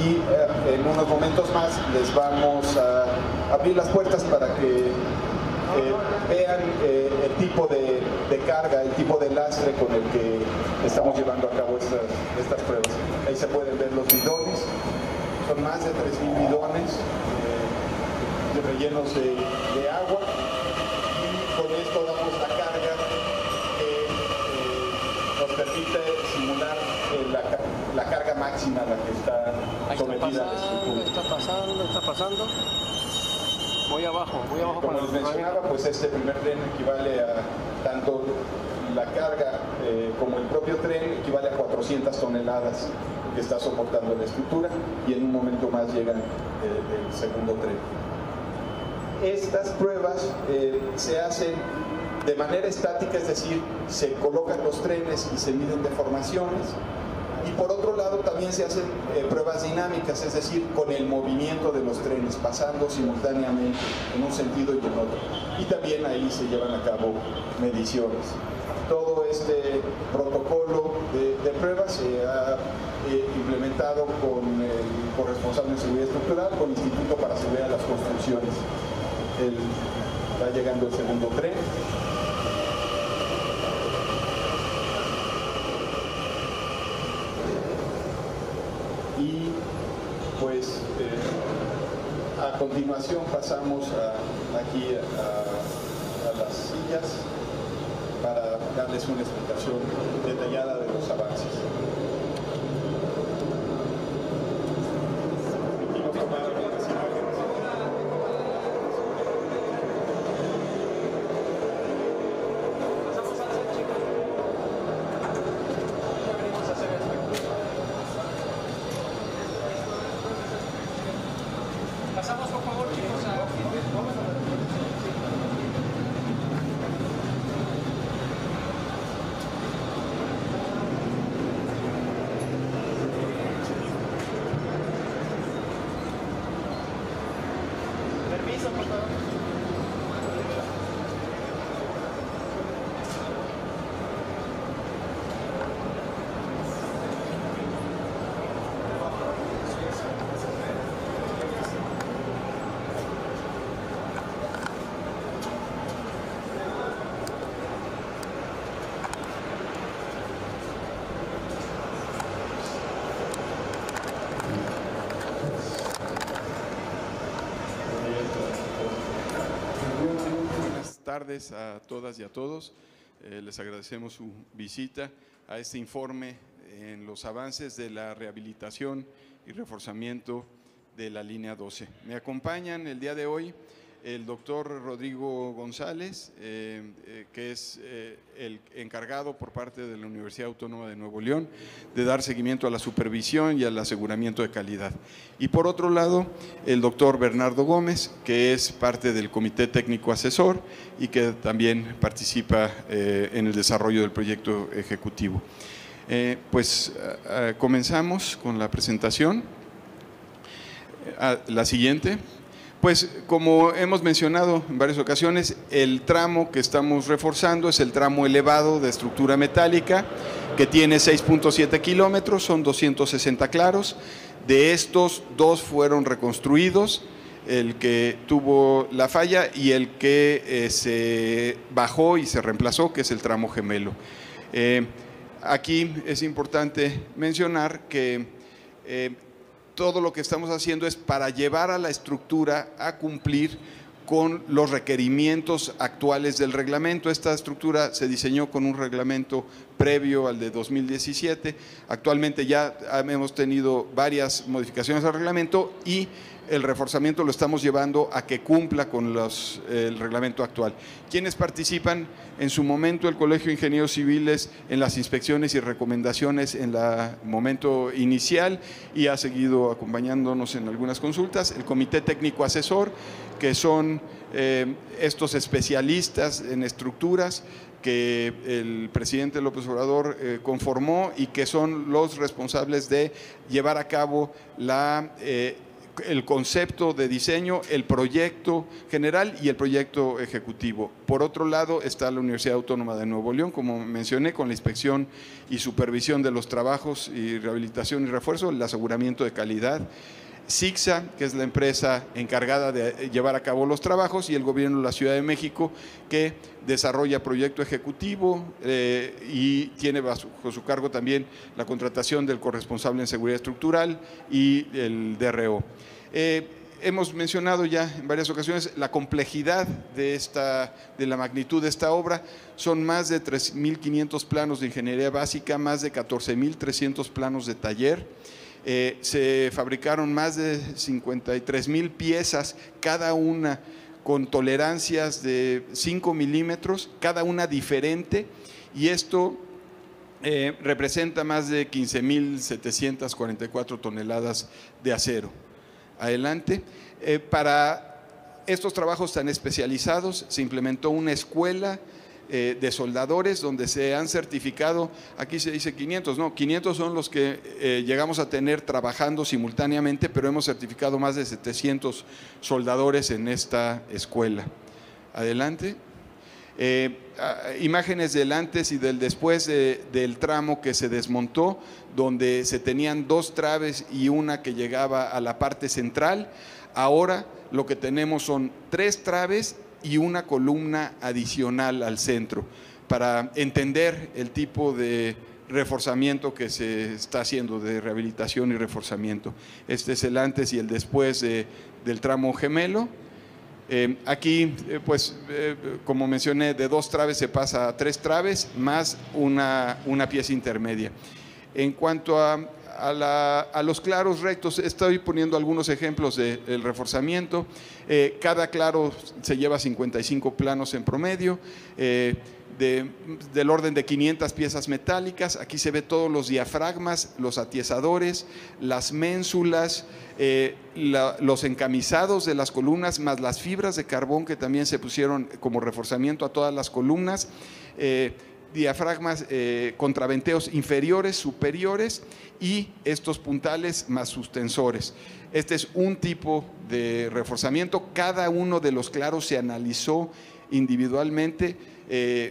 y en unos momentos más les vamos a abrir las puertas para que vean el tipo de carga, el tipo de lastre con el que estamos llevando a cabo estas pruebas. Ahí se pueden ver los bidones, son más de 3,000 bidones rellenos de agua, y con esto damos la carga que nos permite simular la carga máxima a la que está sometida la estructura. Está pasando. Voy abajo como les mencionaba, pues este primer tren equivale a tanto la carga como el propio tren equivale a 400 toneladas que está soportando la estructura, y en un momento más llegan el segundo tren. Estas pruebas se hacen de manera estática, es decir, se colocan los trenes y se miden deformaciones. Y por otro lado también se hacen pruebas dinámicas, es decir, con el movimiento de los trenes, pasando simultáneamente en un sentido y en otro. Y también ahí se llevan a cabo mediciones. Todo este protocolo de pruebas se ha implementado con el corresponsable en seguridad estructural, con el Instituto para Seguridad de las Construcciones. Está llegando el segundo tren. Y pues a continuación pasamos aquí a las sillas para darles una explicación detallada de los avances. Pasamos por favor, chicos, a... Permiso, por favor. Buenas tardes a todas y a todos. Les agradecemos su visita a este informe en los avances de la rehabilitación y reforzamiento de la línea 12. Me acompañan el día de hoy el doctor Rodrigo González, que es el encargado por parte de la Universidad Autónoma de Nuevo León de dar seguimiento a la supervisión y al aseguramiento de calidad. Y por otro lado, el doctor Bernardo Gómez, que es parte del Comité Técnico Asesor y que también participa en el desarrollo del proyecto ejecutivo. Comenzamos con la presentación. La siguiente. Pues como hemos mencionado en varias ocasiones, el tramo que estamos reforzando es el tramo elevado de estructura metálica, que tiene 6.7 kilómetros, son 260 claros. De estos, 2 fueron reconstruidos, el que tuvo la falla y el que se bajó y se reemplazó, que es el tramo gemelo. Aquí es importante mencionar que todo lo que estamos haciendo es para llevar a la estructura a cumplir con los requerimientos actuales del reglamento. Esta estructura se diseñó con un reglamento previo al de 2017. Actualmente ya hemos tenido varias modificaciones al reglamento y el reforzamiento lo estamos llevando a que cumpla con el reglamento actual. ¿Quiénes participan? En su momento el Colegio de Ingenieros Civiles en las inspecciones y recomendaciones en el momento inicial y ha seguido acompañándonos en algunas consultas. El Comité Técnico Asesor, que son estos especialistas en estructuras que el presidente López Obrador conformó y que son los responsables de llevar a cabo la el concepto de diseño, el proyecto general y el proyecto ejecutivo. Por otro lado está la Universidad Autónoma de Nuevo León, como mencioné, con la inspección y supervisión de los trabajos y rehabilitación y refuerzo, el aseguramiento de calidad. SIGSA, que es la empresa encargada de llevar a cabo los trabajos, y el gobierno de la Ciudad de México, que desarrolla proyecto ejecutivo y tiene bajo su cargo también la contratación del corresponsable en seguridad estructural y el DRO. Hemos mencionado ya en varias ocasiones la complejidad de la magnitud de esta obra. Son más de 3.500 planos de ingeniería básica, más de 14.300 planos de taller. Se fabricaron más de 53.000 piezas, cada una con tolerancias de 5 milímetros, cada una diferente, y esto representa más de 15.744 toneladas de acero. Adelante. Para estos trabajos tan especializados se implementó una escuela de soldadores donde se han certificado, aquí se dice 500, no, 500 son los que llegamos a tener trabajando simultáneamente, pero hemos certificado más de 700 soldadores en esta escuela. Adelante. Imágenes del antes y del después del tramo que se desmontó, donde se tenían 2 traves y una que llegaba a la parte central. Ahora lo que tenemos son 3 traves y una columna adicional al centro, para entender el tipo de reforzamiento que se está haciendo, de rehabilitación y reforzamiento. Este es el antes y el después del tramo gemelo. Aquí, como mencioné, de 2 traves se pasa a 3 traves, más una pieza intermedia. En cuanto a los claros rectos, estoy poniendo algunos ejemplos del reforzamiento. Cada claro se lleva 55 planos en promedio, del orden de 500 piezas metálicas. Aquí se ve todos los diafragmas, los atiesadores, las ménsulas, los encamisados de las columnas, más las fibras de carbón que también se pusieron como reforzamiento a todas las columnas. Diafragmas, contraventeos inferiores, superiores, y estos puntales más sus tensores. Este es un tipo de reforzamiento. Cada uno de los claros se analizó individualmente,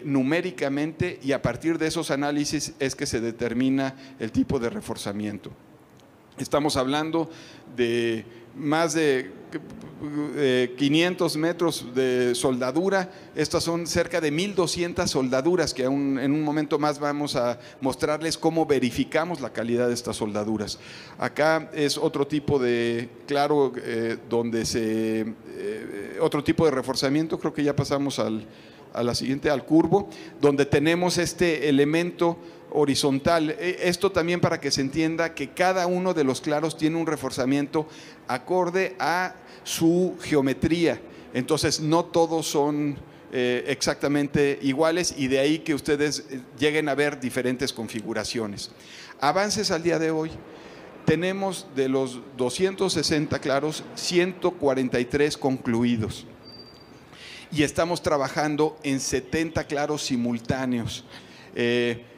numéricamente, y a partir de esos análisis es que se determina el tipo de reforzamiento. Estamos hablando de más de 500 metros de soldadura. Estas son cerca de 1.200 soldaduras, que en un momento más vamos a mostrarles cómo verificamos la calidad de estas soldaduras. Acá es otro tipo de claro, donde otro tipo de reforzamiento. Creo que ya pasamos a la siguiente, al curvo, donde tenemos este elemento horizontal. Esto también para que se entienda que cada uno de los claros tiene un reforzamiento acorde a su geometría. Entonces no todos son exactamente iguales, y de ahí que ustedes lleguen a ver diferentes configuraciones. Avances al día de hoy. Tenemos de los 260 claros, 143 concluidos. Y estamos trabajando en 70 claros simultáneos.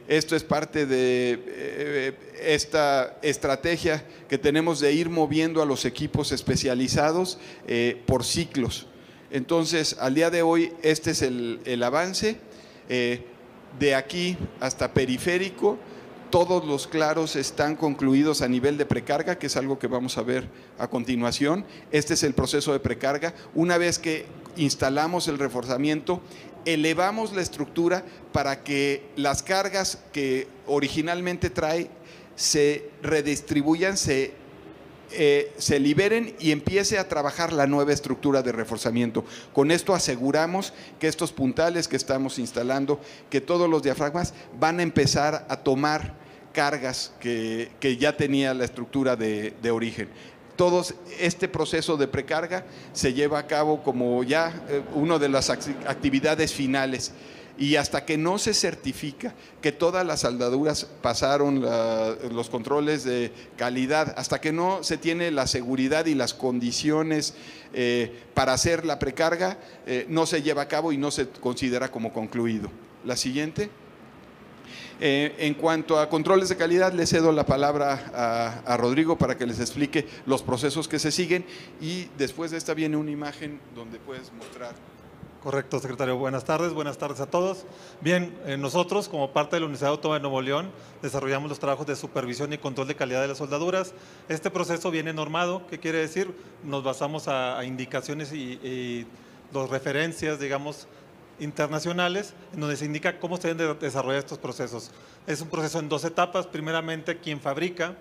Esto es parte de esta estrategia que tenemos de ir moviendo a los equipos especializados por ciclos. Entonces, al día de hoy, este es el avance. De aquí hasta periférico, todos los claros están concluidos a nivel de precarga, que es algo que vamos a ver a continuación. Este es el proceso de precarga. Una vez que instalamos el reforzamiento, elevamos la estructura para que las cargas que originalmente trae se redistribuyan, se liberen y empiece a trabajar la nueva estructura de reforzamiento. Con esto aseguramos que estos puntales que estamos instalando, que todos los diafragmas van a empezar a tomar cargas que ya tenía la estructura de origen. Este proceso de precarga se lleva a cabo como ya una de las actividades finales, y hasta que no se certifica que todas las soldaduras pasaron los controles de calidad, hasta que no se tiene la seguridad y las condiciones para hacer la precarga, no se lleva a cabo y no se considera como concluido. La siguiente. En cuanto a controles de calidad, le cedo la palabra a Rodrigo para que les explique los procesos que se siguen y después de esta viene una imagen donde puedes mostrar. Correcto, secretario. Buenas tardes a todos. Bien, nosotros como parte de la Universidad Autónoma de Nuevo León desarrollamos los trabajos de supervisión y control de calidad de las soldaduras. Este proceso viene normado, ¿qué quiere decir? Nos basamos a indicaciones y las referencias, digamos, internacionales, en donde se indica cómo se deben de desarrollar estos procesos. Es un proceso en 2 etapas. Primeramente, quien fabrica,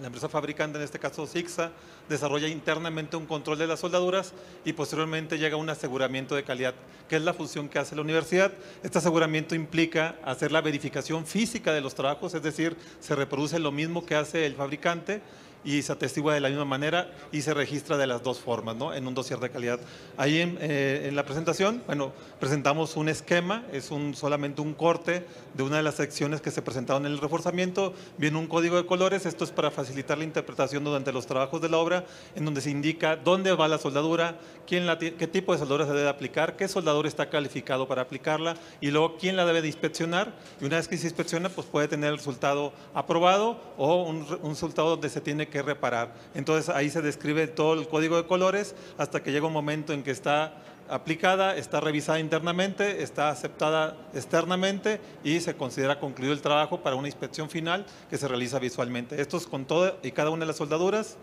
la empresa fabricante, en este caso SIGSA, desarrolla internamente un control de las soldaduras y posteriormente llega un aseguramiento de calidad, que es la función que hace la universidad. Este aseguramiento implica hacer la verificación física de los trabajos, es decir, se reproduce lo mismo que hace el fabricante y se atestigua de la misma manera y se registra de las 2 formas, ¿no?, en un dossier de calidad. Ahí en la presentación, bueno, presentamos un esquema, es solamente un corte de una de las secciones que se presentaron en el reforzamiento, viene un código de colores, esto es para facilitar la interpretación durante los trabajos de la obra, en donde se indica dónde va la soldadura, qué tipo de soldadura se debe aplicar, qué soldador está calificado para aplicarla y luego quién la debe de inspeccionar, y una vez que se inspecciona, pues puede tener el resultado aprobado o un resultado donde se tiene que reparar. Entonces ahí se describe todo el código de colores hasta que llega un momento en que está aplicada, está revisada internamente, está aceptada externamente y se considera concluido el trabajo para una inspección final que se realiza visualmente. Esto es con toda y cada una de las soldaduras.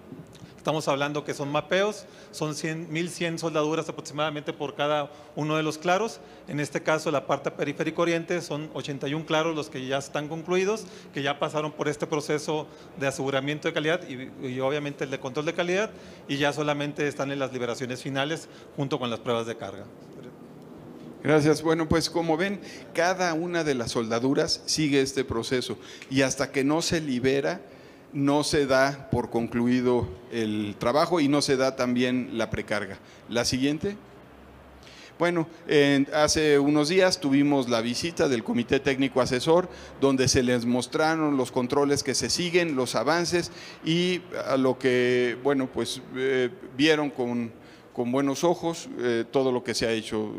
Estamos hablando que son mapeos, son 1,100 soldaduras aproximadamente por cada uno de los claros. En este caso, la parte periférica oriente son 81 claros los que ya están concluidos, que ya pasaron por este proceso de aseguramiento de calidad y obviamente el de control de calidad, y ya solamente están en las liberaciones finales junto con las pruebas de carga. Gracias. Bueno, pues como ven, cada una de las soldaduras sigue este proceso y hasta que no se libera, no se da por concluido el trabajo y no se da también la precarga. La siguiente. Bueno, hace unos días tuvimos la visita del Comité Técnico Asesor, donde se les mostraron los controles que se siguen, los avances y a lo que, bueno, pues vieron con buenos ojos todo lo que se ha hecho.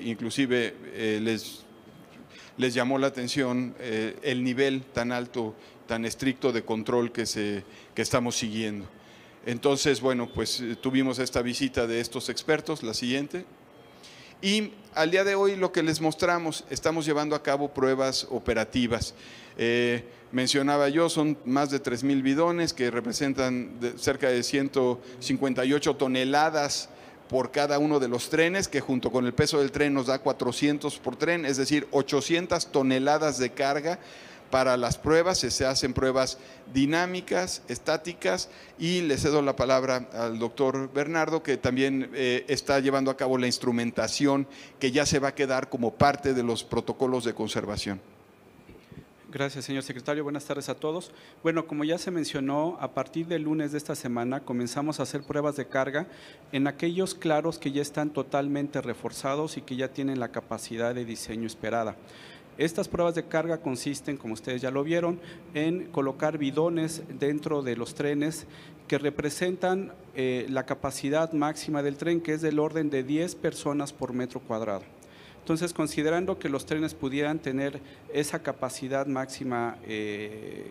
Inclusive les llamó la atención el nivel tan alto, tan estricto de control que estamos siguiendo. Entonces, bueno, pues tuvimos esta visita de estos expertos, la siguiente. Y al día de hoy lo que les mostramos, estamos llevando a cabo pruebas operativas. Mencionaba yo, son más de 3,000 bidones que representan cerca de 158 toneladas por cada uno de los trenes, que junto con el peso del tren nos da 400 por tren, es decir, 800 toneladas de carga. Para las pruebas se hacen pruebas dinámicas, estáticas, y le cedo la palabra al doctor Bernardo, que también está llevando a cabo la instrumentación que ya se va a quedar como parte de los protocolos de conservación. Gracias, señor secretario. Buenas tardes a todos. Bueno, como ya se mencionó, a partir del lunes de esta semana comenzamos a hacer pruebas de carga en aquellos claros que ya están totalmente reforzados y que ya tienen la capacidad de diseño esperada. Estas pruebas de carga consisten, como ustedes ya lo vieron, en colocar bidones dentro de los trenes que representan la capacidad máxima del tren, que es del orden de 10 personas por metro cuadrado. Entonces, considerando que los trenes pudieran tener esa capacidad máxima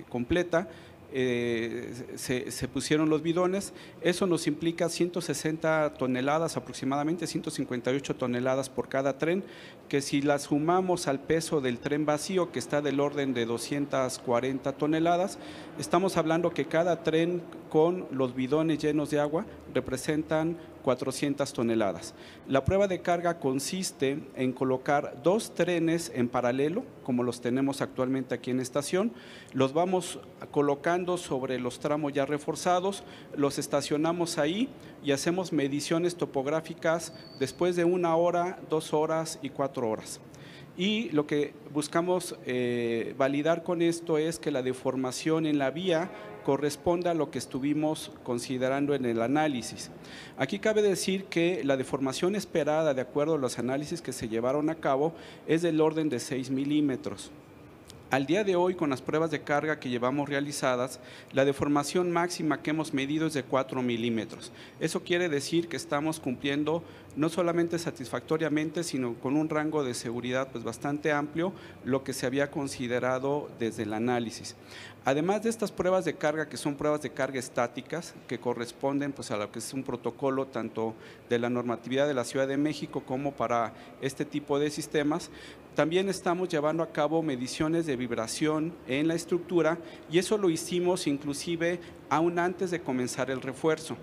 completa, se pusieron los bidones. Eso nos implica 160 toneladas, aproximadamente 158 toneladas por cada tren, que si las sumamos al peso del tren vacío, que está del orden de 240 toneladas, estamos hablando que cada tren con los bidones llenos de agua representan 400 toneladas. La prueba de carga consiste en colocar 2 trenes en paralelo, como los tenemos actualmente aquí en estación. Los vamos colocando sobre los tramos ya reforzados, los estacionamos ahí y hacemos mediciones topográficas después de 1 hora, 2 horas y 4 horas. Y lo que buscamos validar con esto es que la deformación en la vía corresponda a lo que estuvimos considerando en el análisis. Aquí cabe decir que la deformación esperada, de acuerdo a los análisis que se llevaron a cabo, es del orden de 6 milímetros. Al día de hoy, con las pruebas de carga que llevamos realizadas, la deformación máxima que hemos medido es de 4 milímetros. Eso quiere decir que estamos cumpliendo no solamente satisfactoriamente, sino con un rango de seguridad pues bastante amplio, lo que se había considerado desde el análisis. Además de estas pruebas de carga, que son pruebas de carga estáticas, que corresponden pues a lo que es un protocolo tanto de la normatividad de la Ciudad de México como para este tipo de sistemas, también estamos llevando a cabo mediciones de vibración en la estructura, y eso lo hicimos inclusive aún antes de comenzar el refuerzo,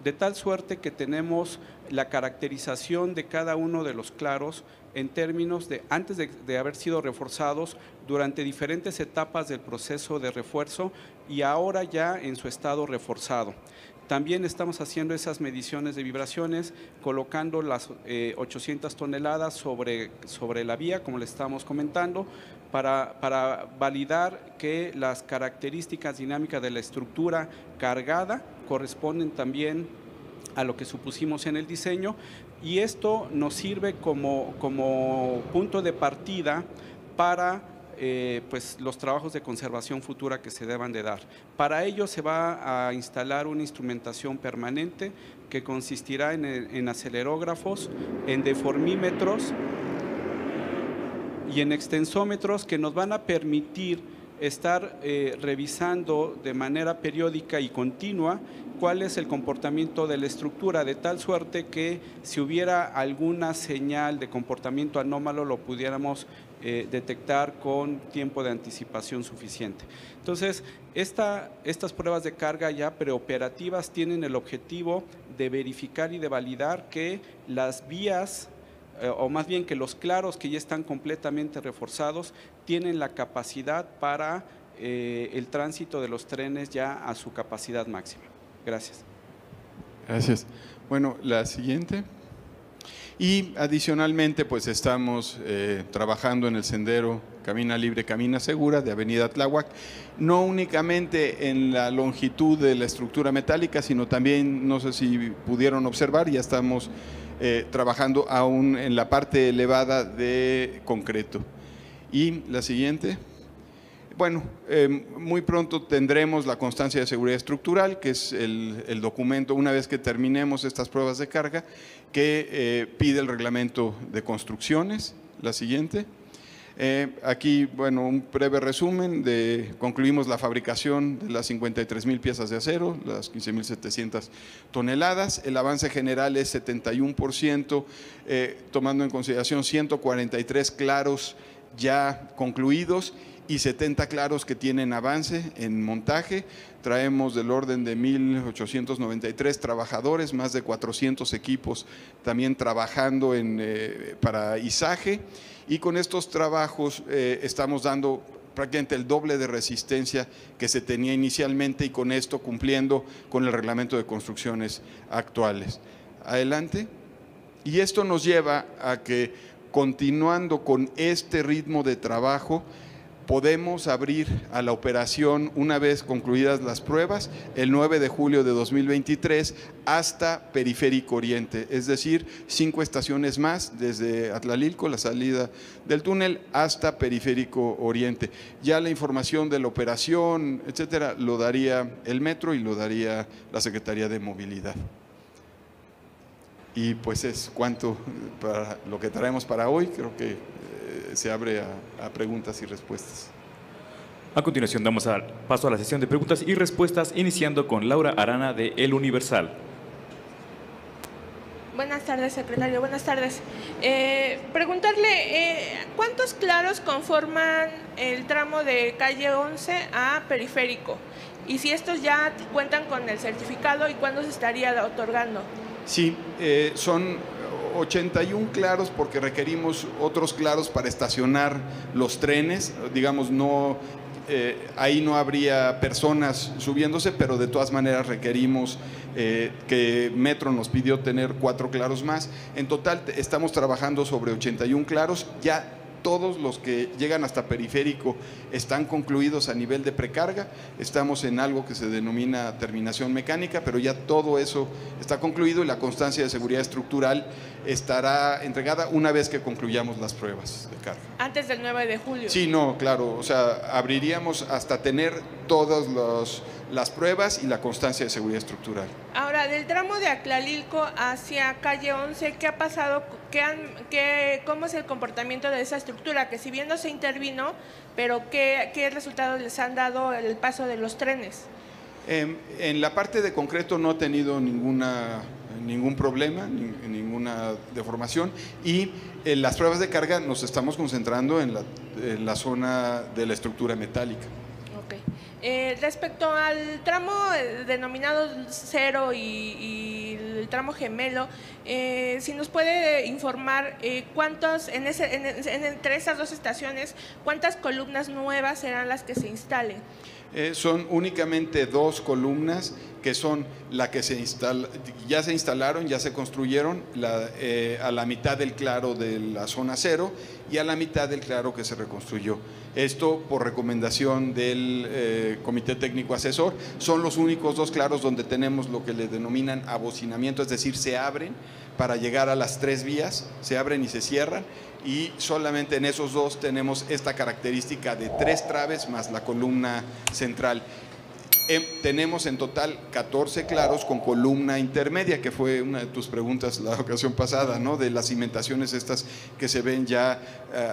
de tal suerte que tenemos la caracterización de cada uno de los claros en términos de antes de haber sido reforzados, durante diferentes etapas del proceso de refuerzo y ahora ya en su estado reforzado. También estamos haciendo esas mediciones de vibraciones, colocando las 800 toneladas sobre la vía, como le estamos comentando, para validar que las características dinámicas de la estructura cargada corresponden también a lo que supusimos en el diseño, y esto nos sirve como punto de partida para pues los trabajos de conservación futura que se deban de dar. Para ello se va a instalar una instrumentación permanente que consistirá en acelerógrafos, en deformímetros y en extensómetros que nos van a permitir estar revisando de manera periódica y continua cuál es el comportamiento de la estructura, de tal suerte que si hubiera alguna señal de comportamiento anómalo lo pudiéramos detectar con tiempo de anticipación suficiente. Entonces, estas pruebas de carga ya preoperativas tienen el objetivo de verificar y de validar que las vías, o más bien que los claros que ya están completamente reforzados, tienen la capacidad para el tránsito de los trenes ya a su capacidad máxima. Gracias. Gracias. Bueno, la siguiente. Y adicionalmente, pues estamos trabajando en el sendero Camina Libre, Camina Segura de Avenida Tláhuac, no únicamente en la longitud de la estructura metálica, sino también, no sé si pudieron observar, ya estamos trabajando aún en la parte elevada de concreto. Y la siguiente. Bueno, muy pronto tendremos la constancia de seguridad estructural, que es el documento, una vez que terminemos estas pruebas de carga, que pide el reglamento de construcciones. La siguiente. Aquí, bueno, un breve resumen concluimos la fabricación de las 53,000 piezas de acero, las 15,700 toneladas. El avance general es 71%, tomando en consideración 143 claros ya concluidos y 70 claros que tienen avance en montaje. Traemos del orden de 1,893 trabajadores, más de 400 equipos también trabajando para izaje, y con estos trabajos estamos dando prácticamente el doble de resistencia que se tenía inicialmente, y con esto cumpliendo con el reglamento de construcciones actuales. Adelante. Y esto nos lleva a que, continuando con este ritmo de trabajo, podemos abrir a la operación, una vez concluidas las pruebas, el 9 de julio de 2023 hasta Periférico Oriente, es decir, 5 estaciones más desde Atlalilco, la salida del túnel, hasta Periférico Oriente. Ya la información de la operación, etcétera, lo daría el metro y lo daría la Secretaría de Movilidad. Y pues es cuanto para lo que traemos para hoy. Creo que se abre a preguntas y respuestas. A continuación damos paso a la sesión de preguntas y respuestas, iniciando con Laura Arana de El Universal. Buenas tardes, secretario. Buenas tardes. Preguntarle, ¿cuántos claros conforman el tramo de calle 11 a Periférico? Y si estos ya cuentan con el certificado, ¿y cuándo se estaría otorgando? Sí, son 81 claros porque requerimos otros claros para estacionar los trenes, digamos, ahí no habría personas subiéndose, pero de todas maneras requerimos que Metro nos pidió tener 4 claros más. En total estamos trabajando sobre 81 claros, ya todos los que llegan hasta Periférico están concluidos a nivel de precarga. Estamos en algo que se denomina terminación mecánica, pero ya todo eso está concluido y la constancia de seguridad estructural estará entregada una vez que concluyamos las pruebas de carga. Antes del 9 de julio. Sí, no, claro, o sea, abriríamos hasta tener todas las pruebas y la constancia de seguridad estructural. Ahora, del tramo de Atlalilco hacia calle 11, ¿qué ha pasado? ¿Cómo es el comportamiento de esa estructura? Que si bien no se intervino, pero ¿qué resultados les han dado el paso de los trenes? En la parte de concreto no ha tenido ningún problema, ninguna deformación, y en las pruebas de carga nos estamos concentrando en la zona de la estructura metálica. Okay. Respecto al tramo denominado 0 y el tramo gemelo, si nos puede informar cuántos entre esas dos estaciones, cuántas columnas nuevas serán las que se instalen. Son únicamente 2 columnas que son la que ya se instalaron, ya se construyeron a la mitad del claro de la zona 0 y a la mitad del claro que se reconstruyó. Esto por recomendación del Comité Técnico Asesor. Son los únicos 2 claros donde tenemos lo que le denominan abocinamiento, es decir, se abren para llegar a las 3 vías, se abren y se cierran, y solamente en esos 2 tenemos esta característica de 3 traves más la columna central. Tenemos en total 14 claros con columna intermedia, que fue una de tus preguntas la ocasión pasada, ¿no? De las cimentaciones estas que se ven ya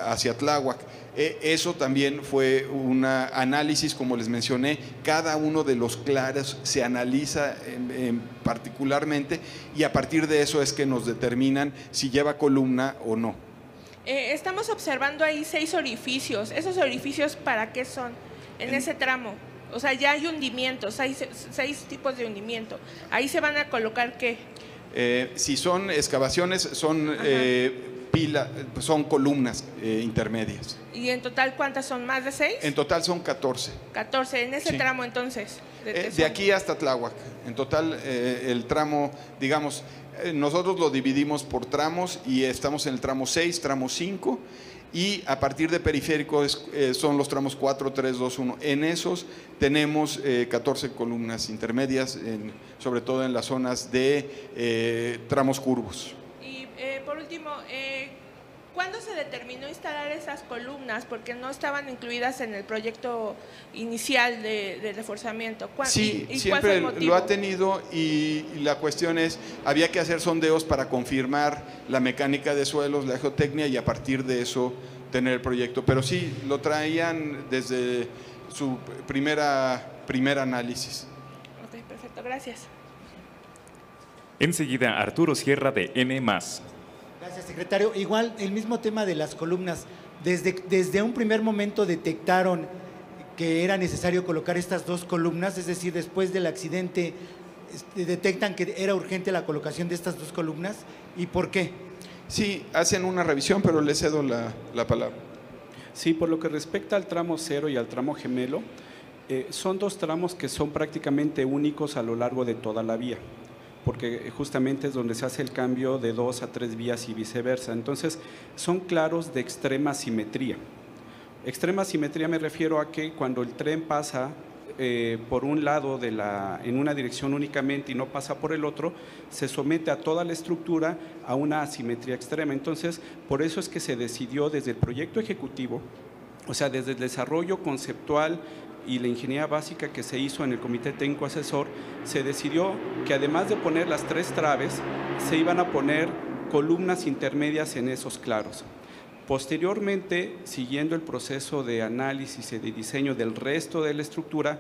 hacia Tláhuac. Eso también fue un análisis, como les mencioné, cada uno de los claros se analiza particularmente, y a partir de eso es que nos determinan si lleva columna o no. Estamos observando ahí 6 orificios. ¿Esos orificios para qué son en ese tramo? O sea, ya hay hundimientos, hay 6 tipos de hundimiento. ¿Ahí se van a colocar qué? Si son excavaciones, son son columnas intermedias. ¿Y en total cuántas son? ¿Más de 6? En total son 14. 14, en ese Sí. tramo entonces. De aquí hasta Tláhuac. En total el tramo, digamos, nosotros lo dividimos por tramos y estamos en el tramo 6, tramo 5, y a partir de Periférico son los tramos 4, 3, 2, 1. En esos tenemos 14 columnas intermedias, sobre todo en las zonas de tramos curvos. Y por último, ¿cuándo se determinó instalar esas columnas? Porque no estaban incluidas en el proyecto inicial de reforzamiento. Sí, ¿Y siempre cuál fue el motivo? lo ha tenido, y la cuestión es, había que hacer sondeos para confirmar la mecánica de suelos, la geotecnia, y a partir de eso tener el proyecto. Pero sí, lo traían desde su primer análisis. Ok, perfecto, gracias. Enseguida, Arturo Sierra de N+. Gracias, secretario. Igual, el mismo tema de las columnas. Desde un primer momento detectaron que era necesario colocar estas 2 columnas, es decir, después del accidente detectan que era urgente la colocación de estas 2 columnas. ¿Y por qué? Sí, hacen una revisión, pero le cedo la palabra. Sí, por lo que respecta al tramo 0 y al tramo gemelo, son 2 tramos que son prácticamente únicos a lo largo de toda la vía, porque justamente es donde se hace el cambio de 2 a 3 vías y viceversa. Entonces, son claros de extrema simetría. Extrema simetría me refiero a que cuando el tren pasa por un lado en una dirección únicamente y no pasa por el otro, se somete a toda la estructura a una asimetría extrema. Entonces, por eso es que se decidió desde el proyecto ejecutivo, o sea, desde el desarrollo conceptual y la ingeniería básica que se hizo en el Comité Técnico Asesor, se decidió que además de poner las 3 traves, se iban a poner columnas intermedias en esos claros. Posteriormente, siguiendo el proceso de análisis y de diseño del resto de la estructura,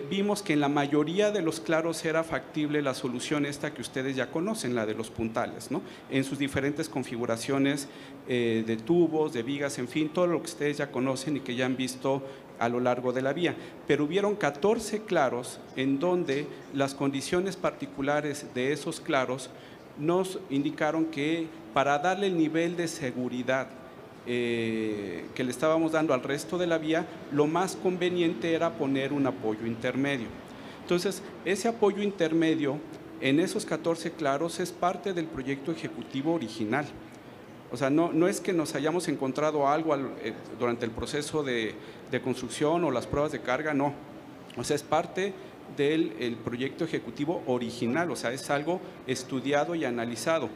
vimos que en la mayoría de los claros era factible la solución esta que ustedes ya conocen, la de los puntales, ¿no? En sus diferentes configuraciones de tubos, de vigas, en fin, todo lo que ustedes ya conocen y que ya han visto a lo largo de la vía. Pero hubieron 14 claros en donde las condiciones particulares de esos claros nos indicaron que para darle el nivel de seguridad que le estábamos dando al resto de la vía, lo más conveniente era poner un apoyo intermedio. Entonces, ese apoyo intermedio en esos 14 claros es parte del proyecto ejecutivo original. O sea, no es que nos hayamos encontrado algo durante el proceso de construcción o las pruebas de carga, no. O sea, es parte del proyecto ejecutivo original, o sea, es algo estudiado y analizado.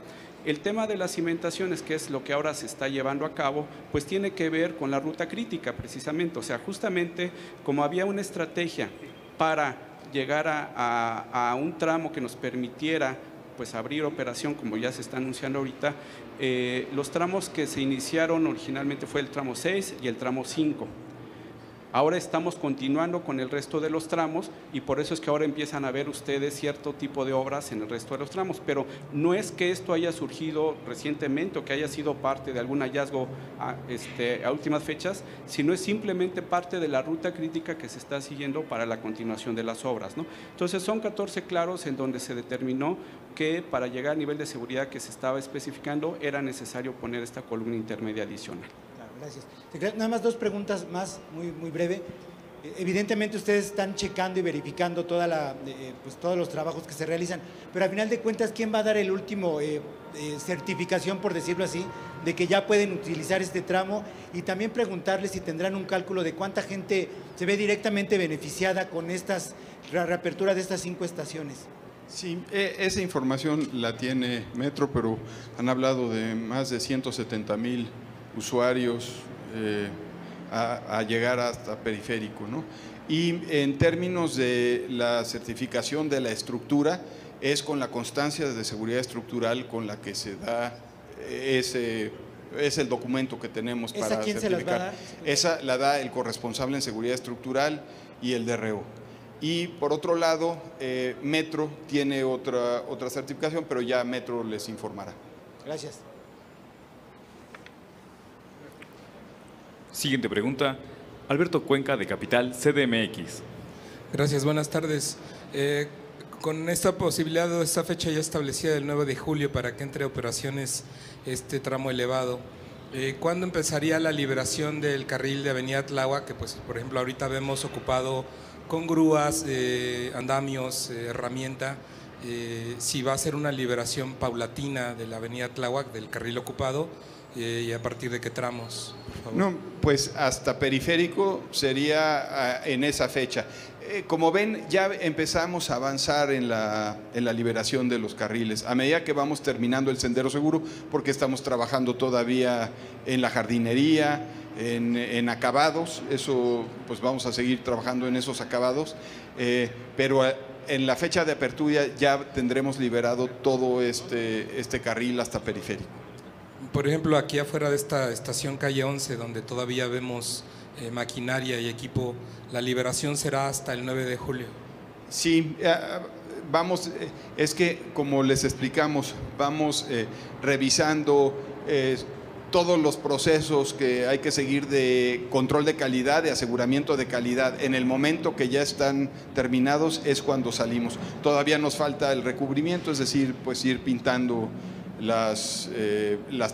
El tema de las cimentaciones, que es lo que ahora se está llevando a cabo, pues tiene que ver con la ruta crítica precisamente, o sea, justamente como había una estrategia para llegar a un tramo que nos permitiera pues abrir operación, como ya se está anunciando ahorita, los tramos que se iniciaron originalmente fue el tramo 6 y el tramo 5. Ahora estamos continuando con el resto de los tramos y por eso es que ahora empiezan a ver ustedes cierto tipo de obras en el resto de los tramos, pero no es que esto haya surgido recientemente o que haya sido parte de algún hallazgo a últimas fechas, sino es simplemente parte de la ruta crítica que se está siguiendo para la continuación de las obras, ¿no? Entonces son 14 claros en donde se determinó que para llegar al nivel de seguridad que se estaba especificando era necesario poner esta columna intermedia adicional. Gracias. Nada más dos preguntas más, muy breve. Evidentemente ustedes están checando y verificando todos los trabajos que se realizan, pero al final de cuentas, ¿quién va a dar el último certificación, por decirlo así, de que ya pueden utilizar este tramo? Y también preguntarles si tendrán un cálculo de cuánta gente se ve directamente beneficiada con la reapertura de estas 5 estaciones. Sí, esa información la tiene Metro, pero han hablado de más de 170,000 usuarios a llegar hasta periférico, ¿no? Y en términos de la certificación de la estructura, es con la constancia de seguridad estructural con la que se da es el documento que tenemos para certificar. ¿Esa quién se las va a dar? Esa la da el corresponsable en seguridad estructural y el DRO. Y por otro lado, Metro tiene otra certificación, pero ya Metro les informará. Gracias. Siguiente pregunta, Alberto Cuenca de Capital CDMX. Gracias, buenas tardes. Con esta posibilidad o esta fecha ya establecida del 9 de julio para que entre a operaciones este tramo elevado, ¿cuándo empezaría la liberación del carril de Avenida Tláhuac, que pues por ejemplo ahorita vemos ocupado con grúas, andamios, herramienta? Si va a ser una liberación paulatina de la Avenida Tláhuac, del carril ocupado, y a partir de qué tramos, por favor. No, pues hasta periférico sería en esa fecha. Como ven, ya empezamos a avanzar en la liberación de los carriles a medida que vamos terminando el sendero seguro, porque estamos trabajando todavía en la jardinería, en acabados. Eso, pues vamos a seguir trabajando en esos acabados, pero en la fecha de apertura ya tendremos liberado todo este carril hasta periférico. Por ejemplo, aquí afuera de esta estación calle 11, donde todavía vemos maquinaria y equipo, ¿la liberación será hasta el 9 de julio? Sí, vamos, es que como les explicamos, vamos revisando todos los procesos que hay que seguir de control de calidad, de aseguramiento de calidad. En el momento que ya están terminados es cuando salimos. Todavía nos falta el recubrimiento, es decir, pues ir pintando las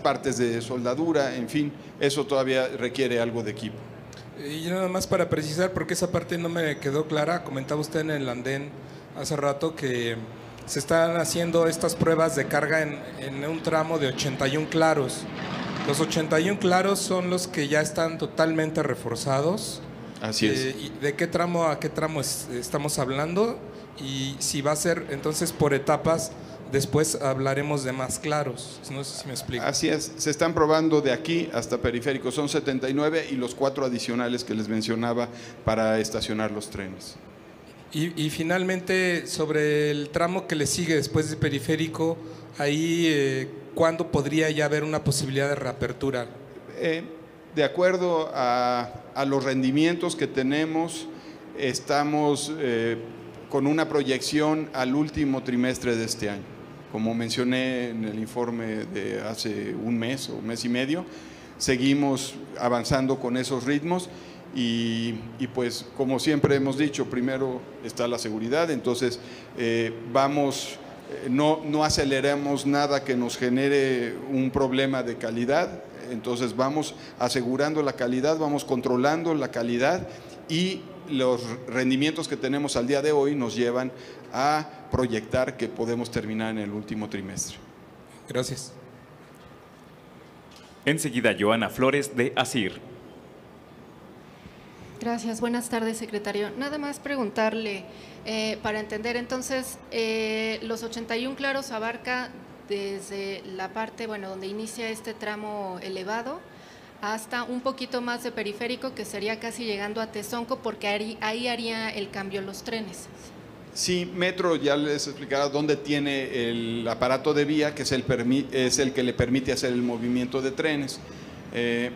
partes de soldadura, en fin, eso todavía requiere algo de equipo. Y nada más para precisar, porque esa parte no me quedó clara, comentaba usted en el andén hace rato que se están haciendo estas pruebas de carga en un tramo de 81 claros. Los 81 claros son los que ya están totalmente reforzados. Así es. ¿De qué tramo a qué tramo estamos hablando? Y si va a ser entonces por etapas. Después hablaremos de más claros, no sé si me explico. Así es, se están probando de aquí hasta periférico, son 79 y los 4 adicionales que les mencionaba para estacionar los trenes. Y finalmente, sobre el tramo que le sigue después de periférico, ahí, ¿cuándo podría ya haber una posibilidad de reapertura? De acuerdo a los rendimientos que tenemos, estamos con una proyección al último trimestre de este año. Como mencioné en el informe de hace un mes o mes y medio, seguimos avanzando con esos ritmos y pues como siempre hemos dicho, primero está la seguridad, entonces no aceleremos nada que nos genere un problema de calidad, entonces vamos asegurando la calidad, vamos controlando la calidad y los rendimientos que tenemos al día de hoy nos llevan a proyectar que podemos terminar en el último trimestre. Gracias. Enseguida, Joana Flores de ASIR. Gracias, buenas tardes, secretario. Nada más preguntarle, para entender, entonces, los 81 claros abarca desde la parte, bueno, donde inicia este tramo elevado, hasta un poquito más de periférico, que sería casi llegando a Tezonco, porque ahí haría el cambio los trenes. Sí, Metro ya les explicará dónde tiene el aparato de vía, que es el que le permite hacer el movimiento de trenes.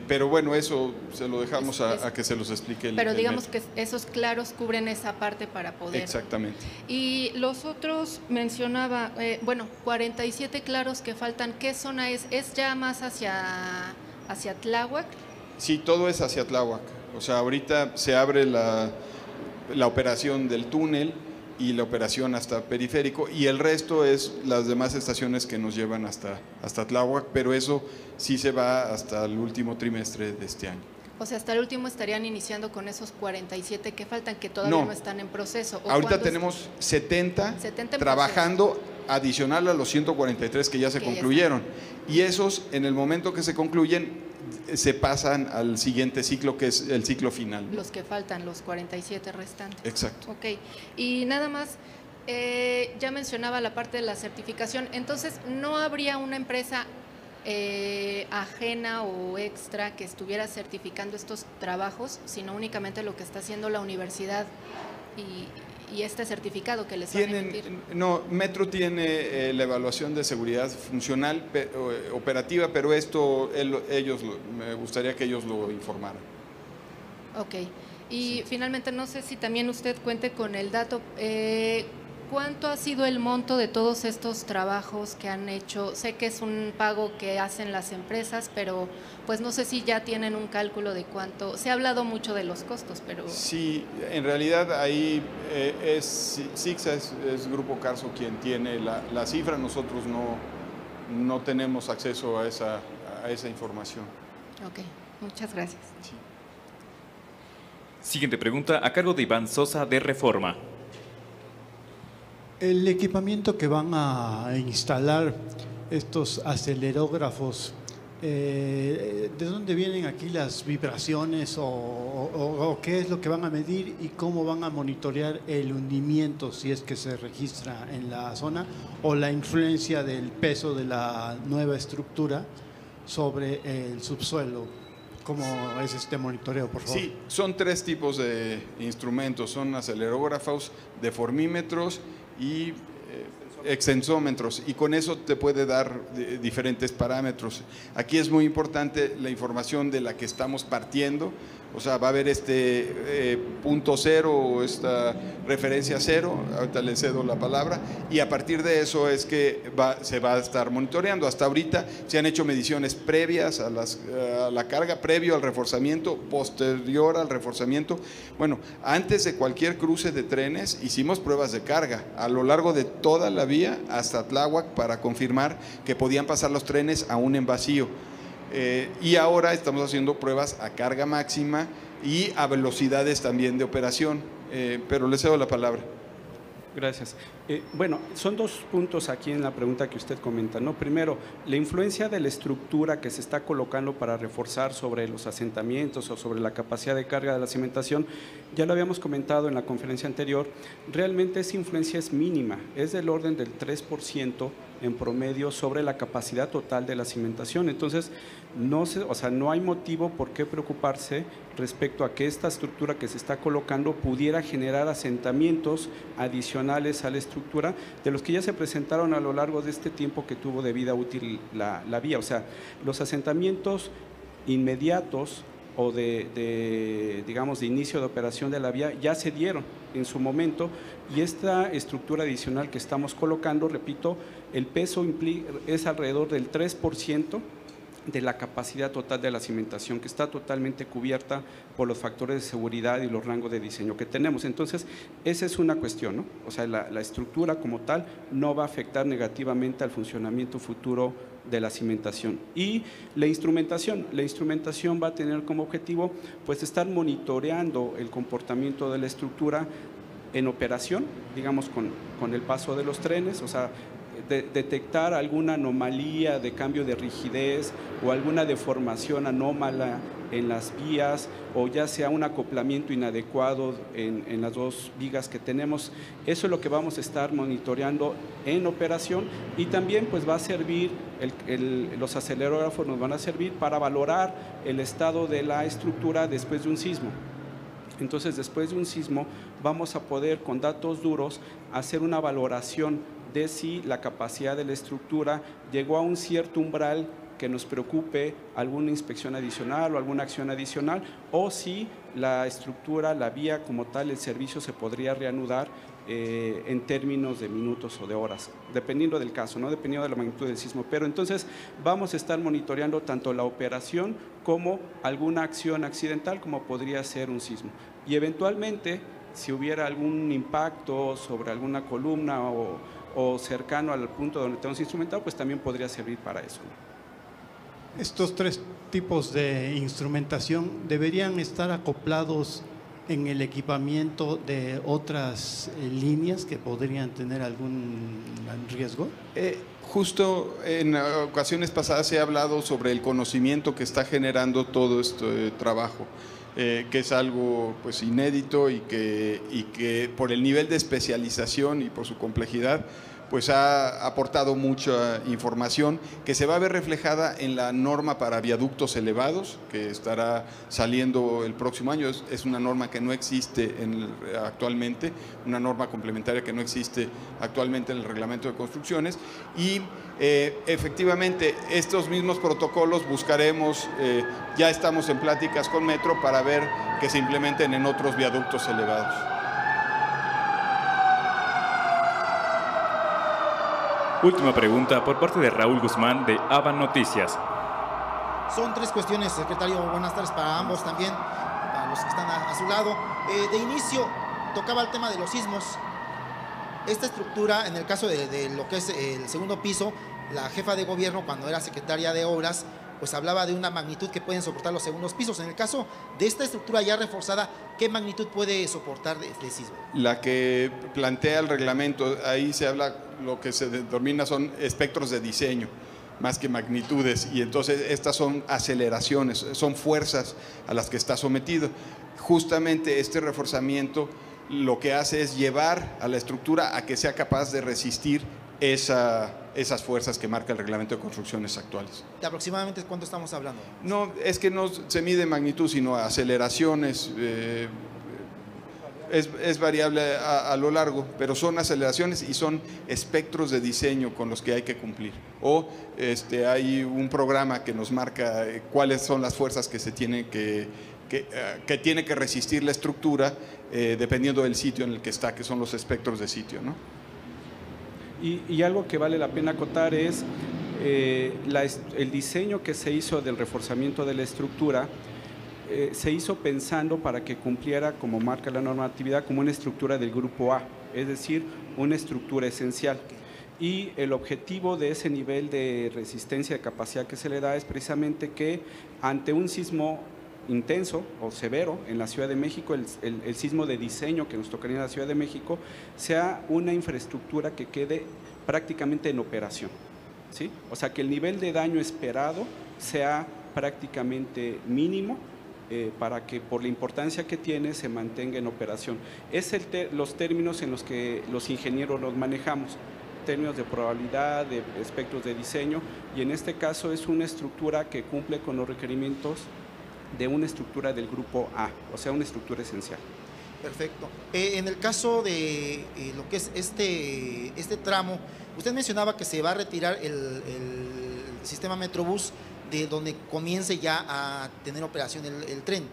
Pero bueno, eso se lo dejamos a que se los explique el Pero digamos Metro. que esos claros cubren esa parte para poder… Exactamente. Y los otros mencionaba, bueno, 47 claros que faltan, ¿qué zona es? ¿Es ya más hacia Tláhuac? Sí, todo es hacia Tláhuac. O sea, ahorita se abre la operación del túnel y la operación hasta Periférico, y el resto es las demás estaciones que nos llevan hasta Tláhuac, pero eso sí se va hasta el último trimestre de este año. O sea, hasta el último estarían iniciando con esos 47 que faltan, que todavía no están en proceso. Ahorita tenemos 70 trabajando adicional a los 143 que ya se concluyeron. Y esos, en el momento que se concluyen, se pasan al siguiente ciclo, que es el ciclo final. Los que faltan, los 47 restantes. Exacto. Ok. Y nada más, ya mencionaba la parte de la certificación. Entonces, ¿no habría una empresa ajena o extra que estuviera certificando estos trabajos, sino únicamente lo que está haciendo la universidad y este certificado que les van a emitir? No, Metro tiene la evaluación de seguridad funcional, operativa, pero esto me gustaría que ellos lo informaran. Ok. Y finalmente, no sé si también usted cuente con el dato, ¿cuánto ha sido el monto de todos estos trabajos que han hecho? Sé que es un pago que hacen las empresas, pero pues no sé si ya tienen un cálculo de cuánto. Se ha hablado mucho de los costos, pero… Sí, en realidad ahí SICSA es Grupo Carso quien tiene la cifra, nosotros no tenemos acceso a esa información. Ok, muchas gracias. Sí. Siguiente pregunta, a cargo de Iván Sosa de Reforma. El equipamiento que van a instalar, estos acelerógrafos, ¿de dónde vienen aquí las vibraciones o qué es lo que van a medir y cómo van a monitorear el hundimiento, si es que se registra en la zona, o la influencia del peso de la nueva estructura sobre el subsuelo? ¿Cómo es este monitoreo, por favor? Sí, son 3 tipos de instrumentos, son acelerógrafos, deformímetros y extensómetros, y con eso te puede dar diferentes parámetros. Aquí es muy importante la información de la que estamos partiendo, o sea, va a haber este punto cero o esta referencia cero, ahorita le cedo la palabra, y a partir de eso es que se va a estar monitoreando. Hasta ahorita se han hecho mediciones previas a la carga, previo al reforzamiento, posterior al reforzamiento. Bueno, antes de cualquier cruce de trenes hicimos pruebas de carga a lo largo de toda la vía hasta Tláhuac para confirmar que podían pasar los trenes aún en vacío. Y ahora estamos haciendo pruebas a carga máxima y a velocidades también de operación, pero le cedo la palabra. Gracias. Bueno, son 2 puntos aquí en la pregunta que usted comenta, ¿no? Primero, la influencia de la estructura que se está colocando para reforzar sobre los asentamientos o sobre la capacidad de carga de la cimentación, ya lo habíamos comentado en la conferencia anterior, realmente esa influencia es mínima, es del orden del 3% en promedio sobre la capacidad total de la cimentación. Entonces, no hay motivo por qué preocuparse respecto a que esta estructura que se está colocando pudiera generar asentamientos adicionales a la estructura de los que ya se presentaron a lo largo de este tiempo que tuvo de vida útil la vía. O sea, los asentamientos inmediatos o digamos, de inicio de operación de la vía ya se dieron en su momento, y esta estructura adicional que estamos colocando, repito, el peso es alrededor del 3% de la capacidad total de la cimentación, que está totalmente cubierta por los factores de seguridad y los rangos de diseño que tenemos. Entonces, esa es una cuestión, ¿no? O sea, la estructura como tal no va a afectar negativamente al funcionamiento futuro de la cimentación. Y la instrumentación va a tener como objetivo pues estar monitoreando el comportamiento de la estructura en operación, digamos con el paso de los trenes, o sea, detectar alguna anomalía de cambio de rigidez o alguna deformación anómala en las vías, o ya sea un acoplamiento inadecuado en las dos vigas que tenemos. Eso es lo que vamos a estar monitoreando en operación, y también pues va a servir, los acelerógrafos nos van a servir para valorar el estado de la estructura después de un sismo. Entonces, después de un sismo vamos a poder, con datos duros, hacer una valoración de si la capacidad de la estructura llegó a un cierto umbral que nos preocupe, alguna inspección adicional o alguna acción adicional, o si la estructura, la vía como tal, el servicio se podría reanudar en términos de minutos o de horas, dependiendo del caso, ¿no? Dependiendo de la magnitud del sismo. Pero entonces vamos a estar monitoreando tanto la operación como alguna acción accidental, como podría ser un sismo. Y eventualmente, si hubiera algún impacto sobre alguna columna o cercano al punto donde tenemos instrumentado, pues también podría servir para eso, ¿no? Estos tres tipos de instrumentación deberían estar acoplados en el equipamiento de otras líneas que podrían tener algún riesgo. Justo en ocasiones pasadas he hablado sobre el conocimiento que está generando todo este trabajo, que es algo pues inédito y que por el nivel de especialización y por su complejidad pues ha aportado mucha información que se va a ver reflejada en la norma para viaductos elevados, que estará saliendo el próximo año. Es una norma que no existe actualmente, una norma complementaria que no existe actualmente en el reglamento de construcciones, y efectivamente estos mismos protocolos buscaremos, ya estamos en pláticas con Metro para ver que se implementen en otros viaductos elevados. Última pregunta por parte de Raúl Guzmán de ABA Noticias. Son tres cuestiones, secretario. Buenas tardes para ambos también, para los que están a su lado. De inicio, tocaba el tema de los sismos. Esta estructura, en el caso de lo que es el segundo piso, la jefa de gobierno, cuando era secretaria de Obras, pues hablaba de una magnitud que pueden soportar los segundos pisos. En el caso de esta estructura ya reforzada, ¿qué magnitud puede soportar de sismo? La que plantea el reglamento, ahí se habla, lo que se denomina son espectros de diseño, más que magnitudes, y entonces estas son aceleraciones, son fuerzas a las que está sometido. Justamente este reforzamiento lo que hace es llevar a la estructura a que sea capaz de resistir esas fuerzas que marca el reglamento de construcciones actuales. ¿De aproximadamente cuánto estamos hablando? No, es que no se mide magnitud, sino aceleraciones. Es variable a lo largo, pero son aceleraciones y son espectros de diseño con los que hay que cumplir. O hay un programa que nos marca cuáles son las fuerzas que se tienen que tiene que resistir la estructura dependiendo del sitio en el que está, que son los espectros de sitio, ¿no? Y algo que vale la pena acotar es el diseño que se hizo del reforzamiento de la estructura. Se hizo pensando para que cumpliera, como marca la normatividad, como una estructura del grupo A, es decir, una estructura esencial. Y el objetivo de ese nivel de resistencia, de capacidad que se le da, es precisamente que ante un sismo intenso o severo en la Ciudad de México, el sismo de diseño que nos tocaría en la Ciudad de México, sea una infraestructura que quede prácticamente en operación, ¿sí? O sea, que el nivel de daño esperado sea prácticamente mínimo, para que por la importancia que tiene se mantenga en operación. Es los términos en los que los ingenieros los manejamos, términos de probabilidad, de espectros de diseño, y en este caso es una estructura que cumple con los requerimientos de una estructura del grupo A, o sea, una estructura esencial. Perfecto. En el caso de lo que es este tramo, usted mencionaba que se va a retirar el sistema Metrobús de donde comience ya a tener operación el tren.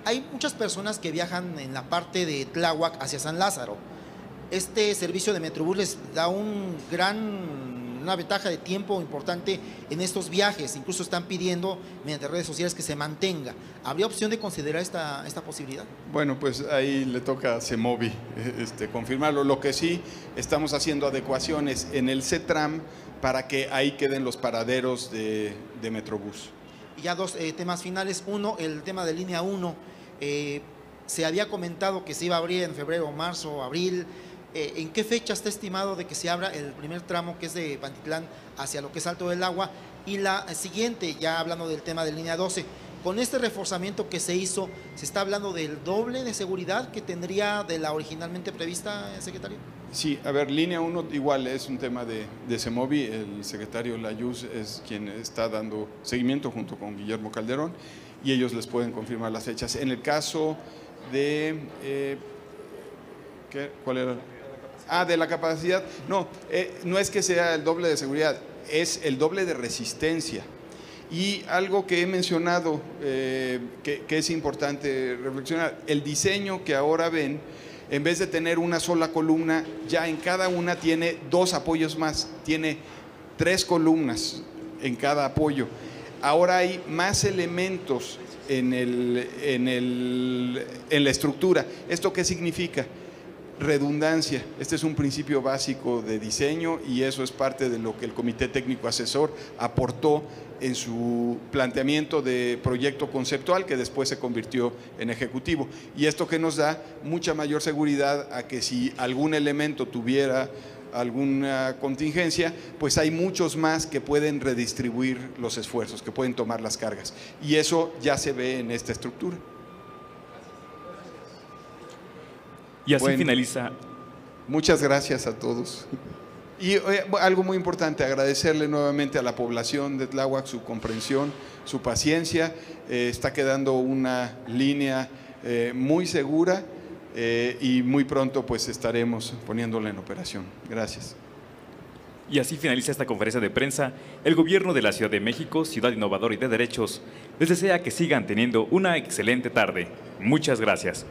Hay muchas personas que viajan en la parte de Tláhuac hacia San Lázaro. Este servicio de Metrobús les da una ventaja de tiempo importante en estos viajes. Incluso están pidiendo mediante redes sociales que se mantenga. ¿Habría opción de considerar esta posibilidad? Bueno, pues ahí le toca a CEMOVI confirmarlo. Lo que sí, estamos haciendo adecuaciones en el CETRAM para que ahí queden los paraderos de Metrobús. Y ya dos temas finales. Uno, el tema de línea 1. Se había comentado que se iba a abrir en febrero, marzo, abril. ¿en qué fecha está estimado de que se abra el primer tramo, que es de Pantitlán hacia lo que es Alto del Agua? Y la siguiente, ya hablando del tema de línea 12, con este reforzamiento que se hizo, ¿se está hablando del doble de seguridad que tendría de la originalmente prevista, secretario? Sí, a ver, línea 1 igual es un tema de CEMOVI, el secretario Layuz es quien está dando seguimiento junto con Guillermo Calderón y ellos les pueden confirmar las fechas. En el caso de, ¿cuál era? De la capacidad, no, no es que sea el doble de seguridad, es el doble de resistencia. Y algo que he mencionado que es importante reflexionar, el diseño que ahora ven, en vez de tener una sola columna, ya en cada una tiene 2 apoyos más, tiene 3 columnas en cada apoyo. Ahora hay más elementos en la estructura. ¿Esto qué significa? Redundancia. Este es un principio básico de diseño y eso es parte de lo que el Comité Técnico Asesor aportó en su planteamiento de proyecto conceptual que después se convirtió en ejecutivo. Y esto que nos da mucha mayor seguridad a que si algún elemento tuviera alguna contingencia, pues hay muchos más que pueden redistribuir los esfuerzos, que pueden tomar las cargas. Y eso ya se ve en esta estructura. Y así finaliza. Muchas gracias a todos. Y algo muy importante, agradecerle nuevamente a la población de Tláhuac su comprensión, su paciencia. Está quedando una línea muy segura y muy pronto pues estaremos poniéndola en operación. Gracias. Y así finaliza esta conferencia de prensa. El Gobierno de la Ciudad de México, ciudad innovadora y de derechos, les desea que sigan teniendo una excelente tarde. Muchas gracias.